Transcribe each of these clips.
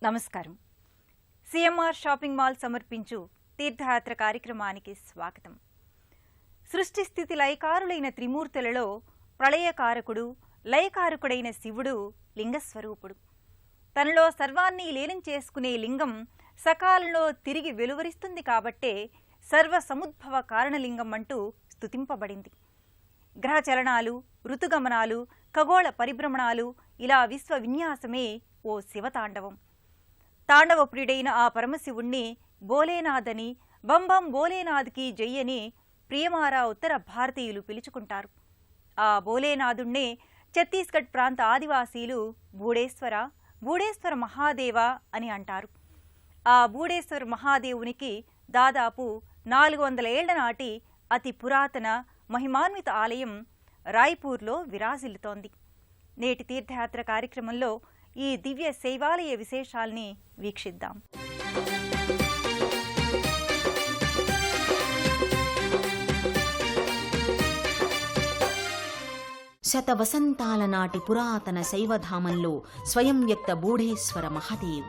నమస్కారం. CMR shopping mall సమర్పించు తీర్థయాత్ర కార్యక్రమానికి స్వాగతం. సృష్టి స్థితి లయకారులైన త్రిమూర్తులలో ప్రళయకారకుడు, లయకారకుడైన శివుడు లింగస్వరూపుడు. తనలో సర్వాన్ని లీనం చేసుకునే లింగం సకాలంలో తిరిగి వెలువరిస్తుంది కాబట్టే సర్వ సముద్భవ కారణలింగం అంటూ స్తుతింపబడింది. గ్రహచలనాలు, ఋతుగమనాలు, ఖగోళ పరిభ్రమణాలు ఇలా విశ్వ విన్యాసమే ఓ శివతాండవం. తాండవప్రియుడైన ఆ పరమశివుణ్ణి భోలేనాథ్ అని, బంబం భోలేనాథ్కి జై అని ప్రియమారా ఉత్తర భారతీయులు పిలుచుకుంటారు. ఆ భోలేనాథుణ్ణే ఛత్తీస్గఢ్ ప్రాంత ఆదివాసీలు బూడేశ్వర మహాదేవ అని అంటారు. ఆ బూడేశ్వర మహాదేవునికి దాదాపు 400 ఏళ్ల నాటి అతి పురాతన మహిమాన్విత ఆలయం రాయ్పూర్లో విరాజిల్లుతోంది. నేటి తీర్థయాత్ర కార్యక్రమంలో ఈ దివ్య శైవాలయ విశేషాల్ని వీక్షిద్దాం. శతవసంతాల నాటి పురాతన శైవధామంలో స్వయం వ్యక్త బూఢేశ్వర మహాదేవ్.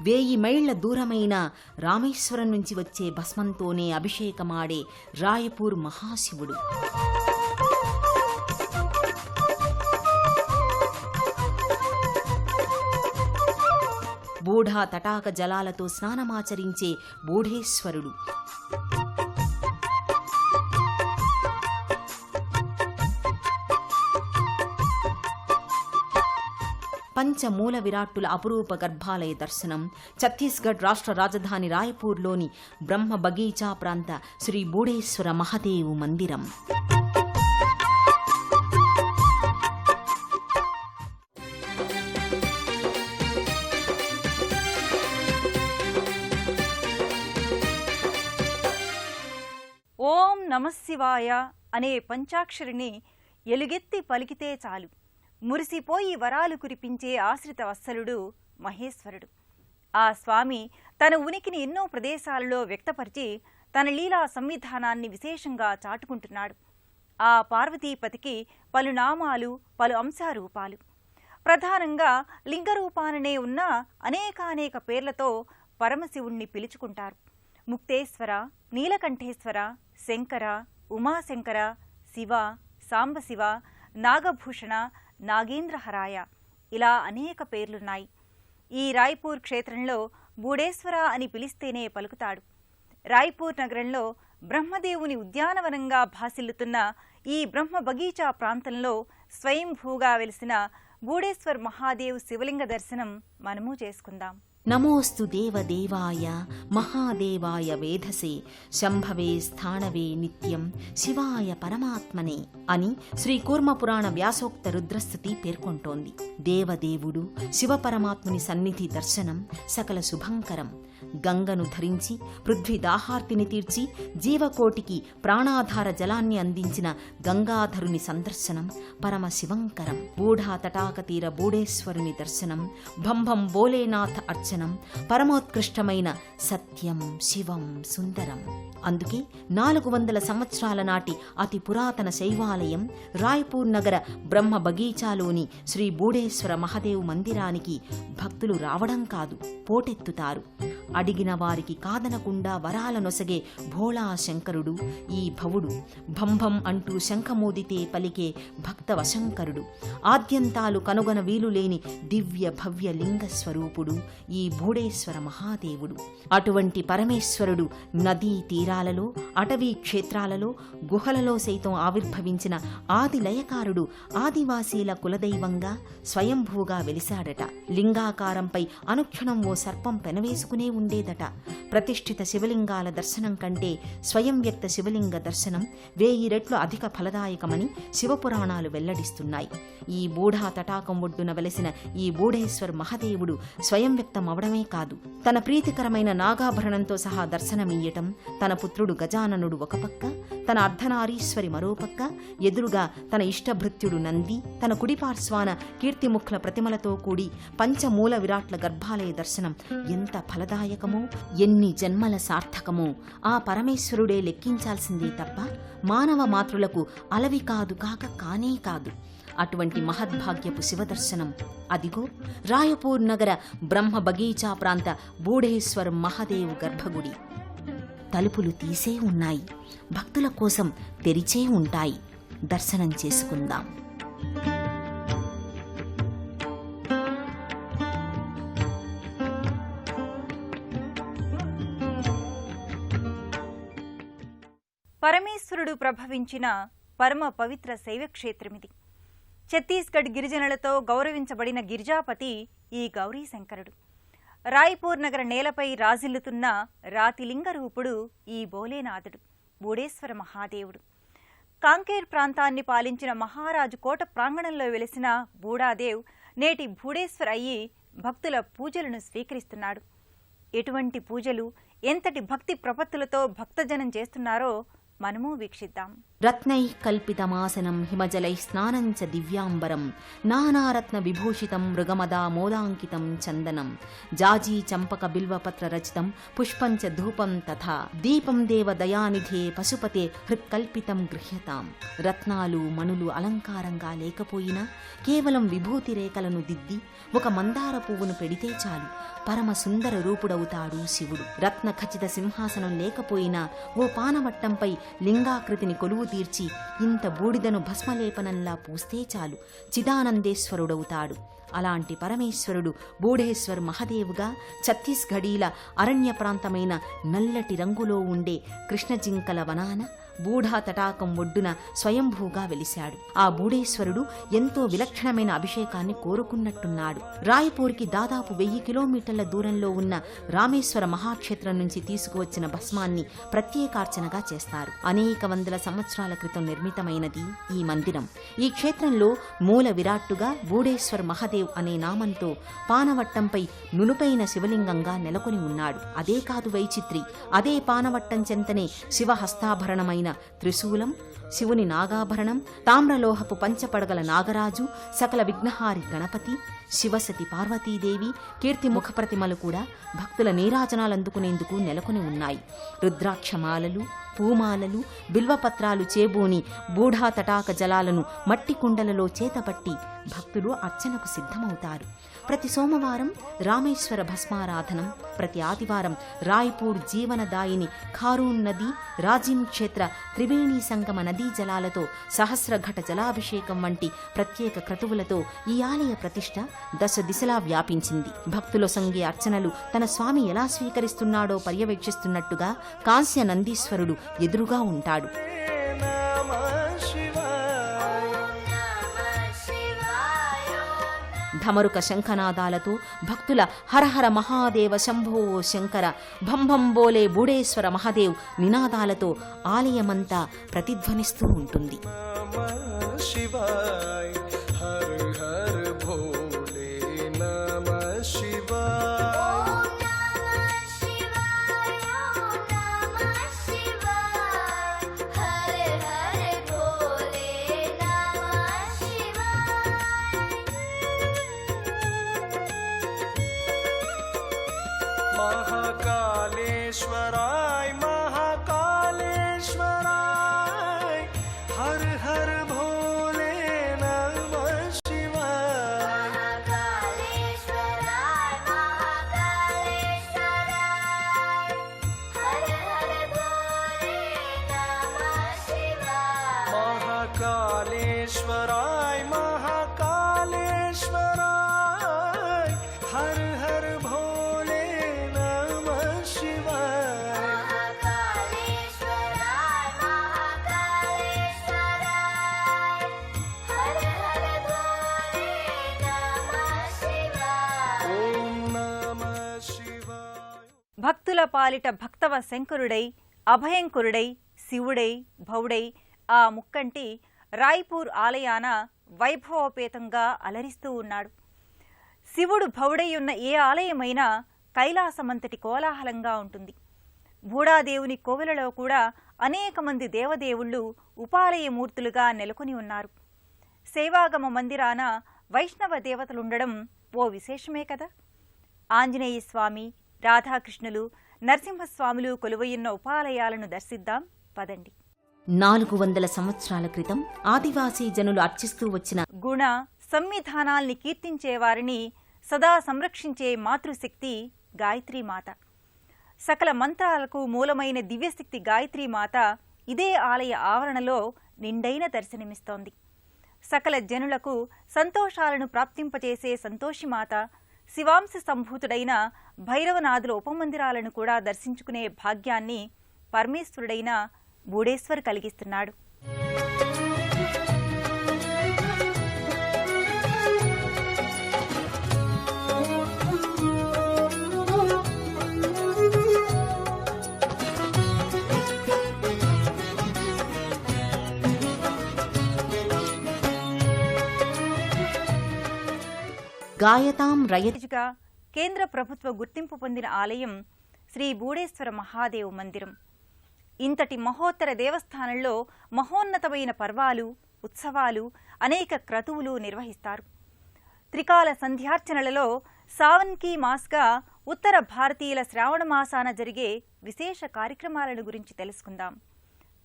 1000 మైళ్ల దూరమైన రామేశ్వరం నుంచి వచ్చే భస్మంతోనే అభిషేకమాడే రాయపూర్ మహాశివుడు. బూఢా తటాక జలాలతో స్నానమాచరించే బూఢేశ్వరుడు. పంచమూల విరాట్టుల అపురూప గర్భాలయ దర్శనం ఛత్తీస్గఢ్ రాష్ట్ర రాజధాని రాయ్పూర్లోని బ్రహ్మ బగీచా ప్రాంత శ్రీ బూఢేశ్వర మహాదేవ్ మందిరం. ఓం నమశివాయ అనే పంచాక్షరిని ఎలుగెత్తి పలికితే చాలు మురిసిపోయి వరాలు కురిపించే ఆశ్రిత వత్సలుడు మహేశ్వరుడు. ఆ స్వామి తన ఉనికిని ఎన్నో ప్రదేశాలలో వ్యక్తపరిచి తన లీలా సంవిధానాన్ని విశేషంగా చాటుకుంటున్నాడు. ఆ పార్వతీపతికి పలు నామాలు, పలు అంశారూపాలు. ప్రధానంగా లింగరూపాననే ఉన్న అనేకానేక పేర్లతో పరమశివుణ్ణి పిలుచుకుంటారు. ముక్తేశ్వర, నీలకంఠేశ్వర, శంకర, ఉమాశంకర, శివ, సాంబశివ, నాగభూషణ, నాగేంద్రహరాయ ఇలా అనేక పేర్లున్నాయి. ఈ రాయ్పూర్ క్షేత్రంలో బూడేశ్వర అని పిలిస్తేనే పలుకుతాడు. రాయ్పూర్ నగరంలో బ్రహ్మదేవుని ఉద్యానవనంగా భాసిల్లుతున్న ఈ బ్రహ్మ బగీచా ప్రాంతంలో స్వయంభూగా వెలిసిన బూడేశ్వర్ మహాదేవ్ శివలింగ దర్శనం మనము చేసుకుందాం. నమోస్తు దేవదేవాయ మహాదేవాయ వేధసే శంభవే స్థానవే నిత్యం శివాయ పరమాత్మనే అని శ్రీ కూర్మపురాణ వ్యాసోక్త రుద్రస్థుతి పేర్కొంటోంది. దేవదేవుడు శివపరమాత్ముని సన్నిధి దర్శనం సకల శుభంకరం. గంగను ధరించి పృథ్వీ దాహార్తిని తీర్చి జీవకోటికి ప్రాణాధార జలాన్ని అందించిన గంగాధరుని సందర్శనం పరమశివంకరం. బూఢా తటాక తీర బూడేశ్వరుని దర్శనం, భంభం భోలేనాథ అర్చనం పరమోత్కృష్టమైన సత్యం, శివం, సుందరం. అందుకే 400 సంవత్సరాల నాటి అతి పురాతన శైవాలయం రాయ్పూర్ నగర బ్రహ్మ బగీచాలోని శ్రీ బూడేశ్వర మహాదేవ్ మందిరానికి భక్తులు రావడం కాదు, పోటెత్తుతారు. అడిగిన వారికి కాదనకుండా వరాల నొసగే భోళా శంకరుడు ఈ భవుడు. భంభం అంటూ శంఖమోదితే పలికే భక్త వశంకరుడు. ఆద్యంతాలు కనుగొన వీలులేని దివ్య భవ్య లింగ స్వరూపుడు ఈ బూడేశ్వర మహాదేవుడు. అటువంటి పరమేశ్వరుడు నదీ తీరాలలో, అటవీ క్షేత్రాలలో, గుహలలో సైతం ఆవిర్భవించిన ఆది లయకారుడు ఆదివాసీల కులదైవంగా స్వయంభూగా వెలిశాడట. లింగాకారంపై అనుక్షణం ఓ సర్పం పెనవేసుకునే ఉండేదట. ప్రతిష్ఠిత శివలింగాల దర్శనం కంటే స్వయం వ్యక్త శివలింగ దర్శనం 1000 రెట్లు అధిక ఫలదాయకమని శివపురాణాలు వెల్లడిస్తున్నాయి. ఈ బూఢా తటాకం ఒడ్డున వెలసిన ఈ బూఢేశ్వర్ మహాదేవుడు స్వయం వ్యక్తం అవడమే కాదు, తన ప్రీతికరమైన నాగాభరణంతో సహా దర్శనమియ్యటం, తన పుత్రుడు గజాననుడు ఒక పక్క, తన అర్ధనారీశ్వరి మరోపక్క, ఎదురుగా తన ఇష్టభృత్యుడు నంది, తన కుడిపార్శ్వాన కీర్తిముఖ్ల ప్రతిమలతో కూడి పంచమూల విరాట్ల గర్భాలయ దర్శనం ఎంత ఫలదాయకమో, ఎన్ని జన్మల సార్థకమో ఆ పరమేశ్వరుడే లెక్కించాల్సిందే తప్ప మానవ మాతృలకు అలవి కాదు కాక కానే కాదు. అటువంటి మహద్భాగ్యపు శివదర్శనం అదిగో రాయపూర్ నగర బ్రహ్మ బగీచా ప్రాంత బూఢేశ్వర్ మహాదేవ్ గర్భగుడి. తలుపులు తీసే ఉన్నాయి, భక్తుల కోసం తెరిచే ఉంటాయి. దర్శనం చేసుకుందాం. పరమేశ్వరుడు ప్రభవించిన పరమ పవిత్ర శైవక్షేత్రమిది. ఛత్తీస్గఢ్ గిరిజనులతో గౌరవించబడిన గిరిజాపతి ఈ గౌరీశంకరుడు. రాయ్పూర్ నగర నేలపై రాజిల్లుతున్న రాతిలింగ రూపుడు ఈ భోలేనాథుడు, బూఢేశ్వర మహాదేవుడు. కాంకేర్ ప్రాంతాన్ని పాలించిన మహారాజు కోట ప్రాంగణంలో వెలిసిన బూఢాదేవ్ నేటి భూడేశ్వర్ అయ్యి భక్తుల పూజలను స్వీకరిస్తున్నాడు. ఎటువంటి పూజలు, ఎంతటి భక్తి ప్రపత్తులతో భక్తజనం చేస్తున్నారో మనము వీక్షిద్దాం. రత్నైః కల్పితమాసనం హిమజలైః స్నానం చ దివ్యాంబరం నానారత్న విభూషితం మృగమదామోదాంకితం చందనం జాజీ చంపక బిల్వపత్ర రచితం పుష్పం చ ధూపం తథా దీపం దేవ దయానిధే పశుపతే హృత్కల్పితం గృహ్యతాం. రత్నాలు మణులు అలంకారంగా లేకపోయినా కేవలం విభూతి రేఖలను దిద్ది ఒక మందార పువ్వును పెడితే చాలు పరమ సుందర రూపుడవుతాడు శివుడు. రత్న ఖచ్చిత సింహాసనం లేకపోయినా ఓ పానవట్టంపై లింగాకృతిని కొలువు తీర్చి ఇంత బూడిదను భస్మలేపనంలా పూస్తే చాలు చిదానందేశ్వరుడవుతాడు. అలాంటి పరమేశ్వరుడు బూఢేశ్వర్ మహాదేవుగా ఛత్తీస్గఢీల అరణ్య ప్రాంతమైన నల్లటి రంగులో ఉండే కృష్ణజింకల వనాన బూఢా తటాకం ఒడ్డున స్వయంభూగా వెలిశాడు. ఆ బూఢేశ్వరుడు ఎంతో విలక్షణమైన అభిషేకాన్ని కోరుకున్నట్టున్నాడు. రాయ్పూర్కి దాదాపు 1000 కిలోమీటర్ల దూరంలో ఉన్న రామేశ్వర మహాక్షేత్రం నుంచి తీసుకువచ్చిన భస్మాన్ని ప్రత్యేకార్చనగా చేస్తారు. అనేక వందల సంవత్సరాల క్రితం నిర్మితమైనది ఈ మందిరం. ఈ క్షేత్రంలో మూల విరాట్టుగా బూఢేశ్వర్ మహాదేవ్ అనే నామంతో పానవట్టంపై నునుపైన శివలింగంగా నెలకొని ఉన్నాడు. అదే కాదు వైచిత్రి, అదే పానవట్టం చెంతనే శివహస్తాభరణమైన త్రిశూలం, శివుని నాగాభరణం, తామ్రలోహపు పంచపడగల నాగరాజు, సకల విఘ్నహారి గణపతి, శివసతి పార్వతీదేవి కీర్తి ముఖప్రతిమలు కూడా భక్తుల నీరాజనాలందుకునేందుకు నెలకొని ఉన్నాయి. రుద్రాక్షమాలలు, పూమాలలు, బిల్వపత్రాలు చేబూని బూఢా తటాక జలాలను మట్టి కుండలలో చేతపట్టి భక్తులు అర్చనకు సిద్ధమవుతారు. ప్రతి సోమవారం రామేశ్వర భస్మారాధనం, ప్రతి ఆదివారం రాయ్పూర్ జీవనదాయిని ఖారూన్ నది, రాజిన్ క్షేత్ర త్రివేణీ సంగమ నదీ జలాలతో సహస్రఘట జలాభిషేకం వంటి ప్రత్యేక క్రతువులతో ఈ ఆలయ ప్రతిష్ఠ దశ దిశలా వ్యాపించింది. భక్తుల సంగే అర్చనలు తన స్వామి ఎలా స్వీకరిస్తున్నాడో పర్యవేక్షిస్తున్నట్టుగా కాంస్య నందీశ్వరుడు ఎదురుగా ఉంటాడు. ఢమరుక శంఖనాదాలతో భక్తుల హరహర మహాదేవ శంభో శంకర భంభం బోలే బూఢేశ్వర మహాదేవ్ నినాదాలతో ఆలయమంతా ప్రతిధ్వనిస్తూ ఉంటుంది. महाकालेश्वराय महाकालेश्वराय हर हर भोले नमः शिवाय. महाकालेश्वराय महाकालेश्वराय हर हर भोले नमः शिवाय. महाकालेश्वराय महाकालेश्वराय हर हर भोले नमः शिवाय. महाकालेश्वराय महाकालेश्वराय हर हर भोले नमः शिवाय. ओम नमः शिवाय. భక్తుల పాలిట భక్తవ శంకరుడై, అభయంకురుడై, శివుడై, భౌడై ఆ ముక్కంటి రాయ్పూర్ ఆలయాన వైభవోపేతంగా అలరిస్తూ ఉన్నాడు. శివుడు భౌడయ్యున్న ఏ ఆలయమైనా కైలాసమంతటి కోలాహలంగా ఉంటుంది. బూఢాదేవుని కోవెలలో కూడా అనేక మంది దేవదేవుళ్ళు ఉపాలయమూర్తులుగా నెలకొని ఉన్నారు. సేవాగమ మందిరాన వైష్ణవ దేవతలుండడం ఓ విశేషమే కదా. ఆంజనేయ స్వామి, రాధాకృష్ణులు, నరసింహస్వాములు కొలువయున్న ఉపాలయాలను దర్శిద్దాం పదండి. 400 సంవత్సరాల క్రితం ఆదివాసీ జనులు అర్చిస్తూ వచ్చిన గుణ సంవిధానాల్ని కీర్తించేవారిని సదా సంరక్షించే మాతృశక్తి గాయత్రీమాత. సకల మంత్రాలకు మూలమైన దివ్యశక్తి గాయత్రీమాత ఇదే ఆలయ ఆవరణలో నిండైన దర్శనమిస్తోంది. సకల జనులకు సంతోషాలను ప్రాప్తింపచేసే సంతోషిమాత, శివాంశ సంభూతుడైన భైరవనాథుల ఉపమందిరాలను కూడా దర్శించుకునే భాగ్యాన్ని పరమేశ్వరుడైన బూడేశ్వర్ కలిగిస్తున్నాడు. గాయతాం గా కేంద్ర ప్రభుత్వ గుర్తింపు పొందిన ఆలయం శ్రీ బూడేశ్వర మహాదేవ్ మందిరం. ఇంతటి మహోత్తర దేవస్థానంలో మహోన్నతమైన పర్వాలు, ఉత్సవాలు, అనేక క్రతువులు నిర్వహిస్తారు. త్రికాల సంధ్యార్చనలలో సావన్కీ మాస్గా ఉత్తర భారతీయుల శ్రావణ మాసాన జరిగే విశేష కార్యక్రమాలను గురించి తెలుసుకుందాం.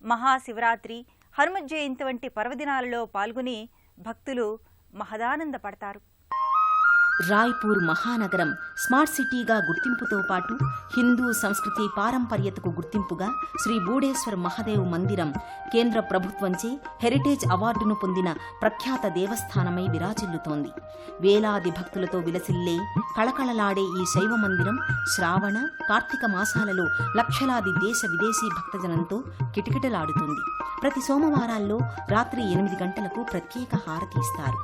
మహాశివరాత్రి, హనుమ జయంతి వంటి పర్వదినాలలో పాల్గొని భక్తులు మహదానందపడతారు. రాయ్పూర్ మహానగరం స్మార్ట్ సిటీగా గుర్తింపుతో పాటు హిందూ సంస్కృతి పారంపర్యతకు గుర్తింపుగా శ్రీ బూడేశ్వర్ మహాదేవ్ మందిరం కేంద్ర ప్రభుత్వంచే హెరిటేజ్ అవార్డును పొందిన ప్రఖ్యాత దేవస్థానమై విరాజిల్లుతోంది. వేలాది భక్తులతో విలసిల్లే కళకళలాడే ఈ శైవ మందిరం శ్రావణ, కార్తీక మాసాలలో లక్షలాది దేశ విదేశీ భక్తజనంతో కిటకిటలాడుతుంది. ప్రతి సోమవారాల్లో రాత్రి 8 గంటలకు ప్రత్యేక హారతి ఇస్తారు.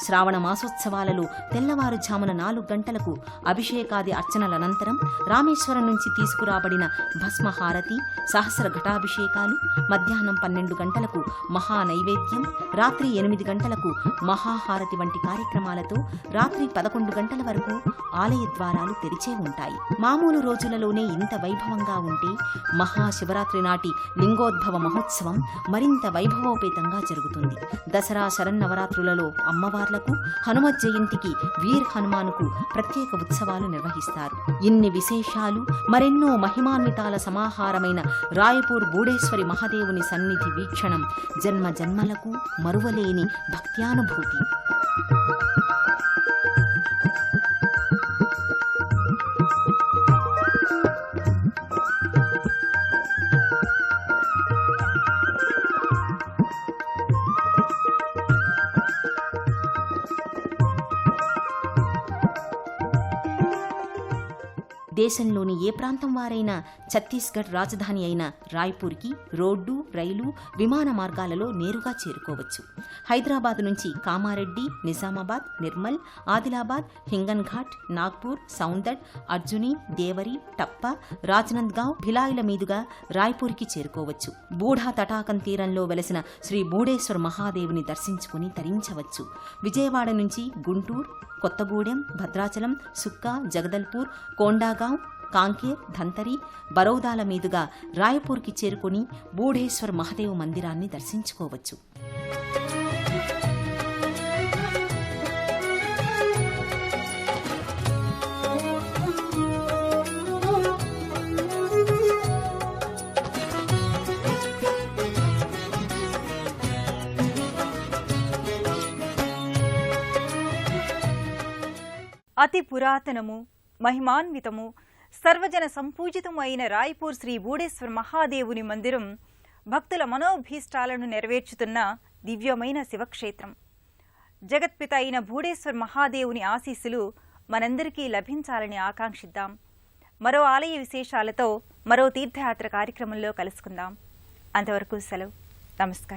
శ్రావణ మాసోత్సవాలలో తెల్లవారుజామున 4 గంటలకు అభిషేకాది అర్చనల అనంతరం రామేశ్వరం నుంచి తీసుకురాబడిన భస్మహారతి, సహస్ర ఘటాభిషేకాలు, మధ్యాహ్నం 12 గంటలకు మహా నైవేద్యం, రాత్రి 8 గంటలకు మహాహారతి వంటి కార్యక్రమాలతో రాత్రి 11 గంటల వరకు ఆలయ ద్వారాలు తెరిచే ఉంటాయి. మామూలు రోజులలోనే ఇంత వైభవంగా ఉంటే మహాశివరాత్రి నాటి లింగోద్భవ మహోత్సవం మరింత వైభవోపేతంగా జరుగుతుంది. దసరా శరన్నవరాత్రులలో అమ్మవార్లకు, హనుమ జయంతికి వీర్ హనుమానుకు ప్రత్యేక ఉత్సవాలు నిర్వహిస్తారు. ఇన్ని విశేషాలు, మరెన్నో మహిమాన్వితాల సమాహారమైన రాయపూర్ బూడేశ్వరి మహాదేవుని సన్నిధి వీక్షణం జన్మ జన్మలకు మరువలేని భక్త్యానుభూతి. దేశంలోని ఏ ప్రాంతం వారైనా ఛత్తీస్గఢ్ రాజధాని అయిన రాయ్పూర్కి రోడ్డు, రైలు, విమాన మార్గాలలో నేరుగా చేరుకోవచ్చు. హైదరాబాద్ నుంచి కామారెడ్డి, నిజామాబాద్, నిర్మల్, ఆదిలాబాద్, హింగన్ఘాట్, నాగ్పూర్, సౌందడ్, అర్జుని, దేవరి, టప్ప, రాజ్నంద్గావ్, భిలాయిల మీదుగా రాయ్పూర్కి చేరుకోవచ్చు. బూఢా తటాకం తీరంలో వెలసిన శ్రీ బూడేశ్వర్ మహాదేవుని దర్శించుకుని తరించవచ్చు. విజయవాడ నుంచి గుంటూరు, కొత్తగూడెం, భద్రాచలం, సుక్కా, జగదల్పూర్, కోండాగాం, కాంకేర్, ధంతరి, బరౌదాల మీదుగా రాయపూర్కి చేరుకుని బూఢేశ్వర్ మహాదేవ్ మందిరాన్ని దర్శించుకోవచ్చు. అతి పురాతనము, మహిమాన్వితము, సర్వజన సంపూజితము అయిన రాయ్పూర్ శ్రీ బూడేశ్వర్ మహాదేవుని మందిరం భక్తుల మనోభీష్టాలను నెరవేర్చుతున్న దివ్యమైన శివక్షేత్రం. జగత్పిత అయిన బూడేశ్వర్ మహాదేవుని ఆశీస్సులు మనందరికీ లభించాలని ఆకాంక్షిద్దాం. మరో ఆలయ విశేషాలతో మరో తీర్థయాత్ర కార్యక్రమంలో కలుసుకుందాం. అంతవరకు సెలవు. నమస్కారం.